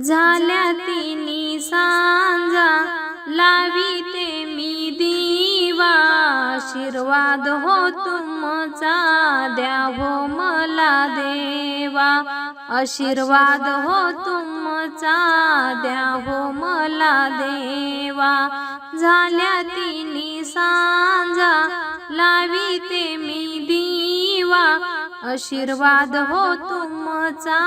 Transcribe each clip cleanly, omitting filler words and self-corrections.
झाल्या तिन्ही सांजा लाविते मी दिवा, आशीर्वाद हो तुमचा द्या हो मला देवा, आशीर्वाद हो तुमचा द्या हो मला देवा. झाल्या तिन्ही सांजा लाविते मी दिवा, आशीर्वाद हो तुमचा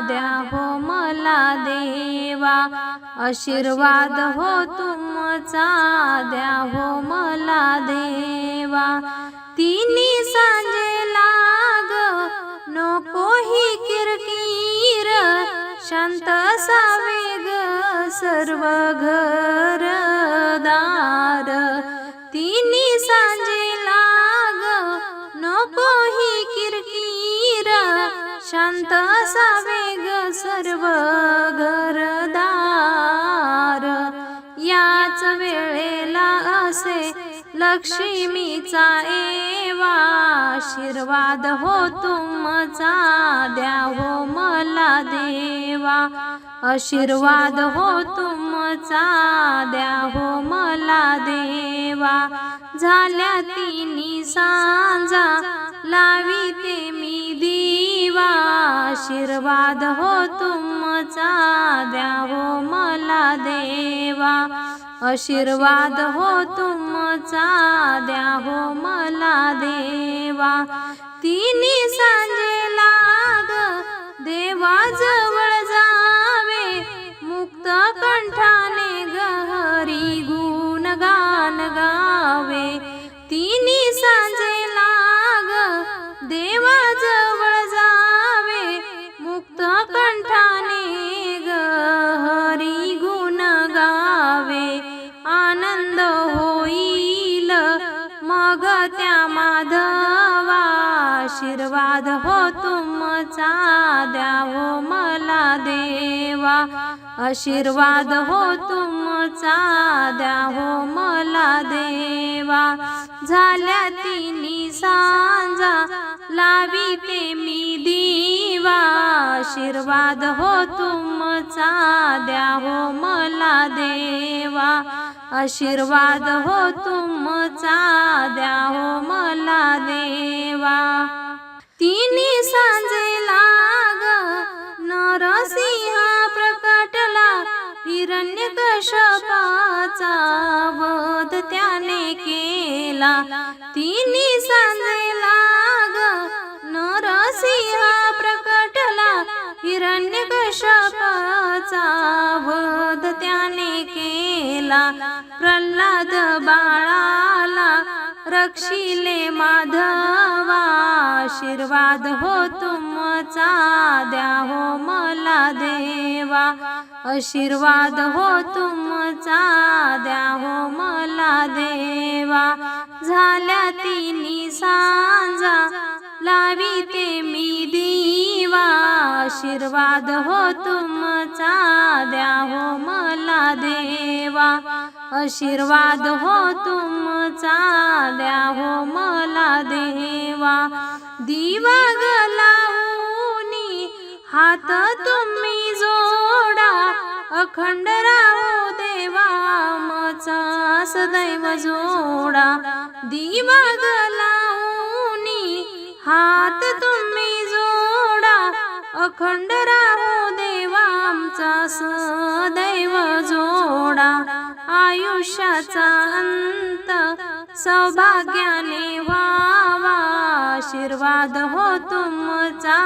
द्या हो मला देवा, आशीर्वाद हो तुमचा द्या हो मला देवा. तिन्ही सांजे लाग नको ही किरकिर, शांत असावे ग सर्व घरदार. तिन्ही सांजे लाग नको ही किरकिर, शांत असावे ग सर्व घरदार. याच वेळेला असे लक्ष्मीचा येवा, आशीर्वाद हो तुमचा द्या हो मला देवा, आशीर्वाद हो तुमचा द्या हो मला देवा. झाल्या तिन्ही सांजा लाविते मी दिवा, आशीर्वाद हो तुमचा द्या हो मला देवा, आशीर्वाद हो तुमचा द्या हो मला देवा. तिन्ही सांजे लाग देवाजवळ जावे, मुक्त कंठाने गहरी गुणगान गावे. तिन्ही सांजे लाग देवाजवळ जावे, मुक्त कंठाने गहरी गुण गावे. आनंद होईल मग त्या माधवा, आशीर्वाद हो तुमचा द्या हो मला देवा, आशीर्वाद हो तुमचा द्या हो मला देवा. झाल्या तिन्ही सांजा लाविते मी दिवा, आशीर्वाद हो तुमचा द्या हो मला देवा, आशीर्वाद हो तुमचा द्या हो मला देवा. तिन्ही सांजे लाग नरसिंह प्रकटला, हिरण्यकश्यपाचा वध त्याने केला. तिन्ही सांजे लाग नरसिंह प्रकटला, हिरण्यकश्यपाचा वध त्याने केला. प्रल्हाद बाळाला रक्षिले माधवा, आशीर्वाद हो तुमचा द्या हो मला देवा, आशीर्वाद हो तुमचा द्या हो मला देवा. झाल्या तिन्ही सांजा लाविते मी दिवा, आशीर्वाद हो तुमचा द्या हो मला देवा, आशीर्वाद हो तुमचा द्या हो मला देवा. दिवा गलावूनी हात तुम्ही जोडा, अखंड राहू देवा आमचा सदैव जोडा. दिवा गलावूनी हात तुम्ही जोडा, अखंड राहू देवा आमचा सदैव जोडा. आयुष्याचा अंत सौभाग्याने व्हावा, आशीर्वाद हो तुमचा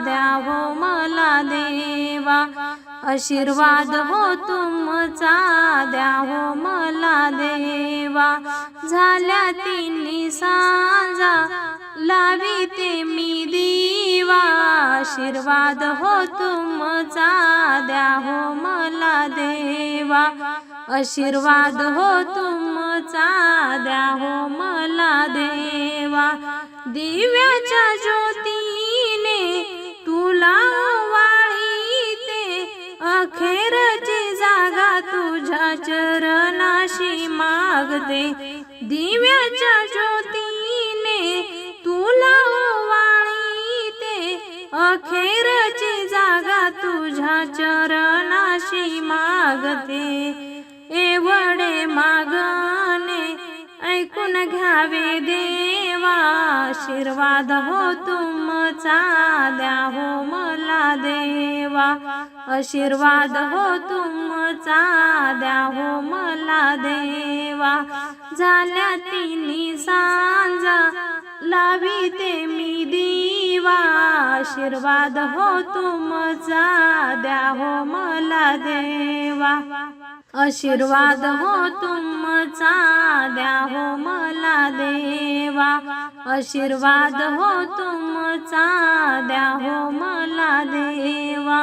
द्या हो मला देवा, आशीर्वाद हो तुमचा द्या हो मला देवा. झाल्या तिन्ही सांजा लाविते मी दिवा, आशीर्वाद हो तुमचा द्या हो मला देवा, आशीर्वाद हो तुमचा द्या हो मला देवा. दिव्याच्या ज्योतीने तुला वाळीते, अखेरची जागा तुझ्या चरणाशी मागते. दिव्याच्या ज्योतीने तुला वाळीते, अखेरची जागा तुझ्या चरणाशी मागते, एवढे मागणे ऐकून घ्यावे देवा, आशीर्वाद हो तुमचा द्या हो मला देवा, आशीर्वाद हो तुमचा द्या हो मला देवा. झाल्या तिन्ही सांजा लाविते मी दिवा, आशीर्वाद हो तुमचा द्या हो मला देवा, आशीर्वाद हो तुमचा द्या हो मला देवा, आशीर्वाद हो तुमचा द्या हो मला देवा.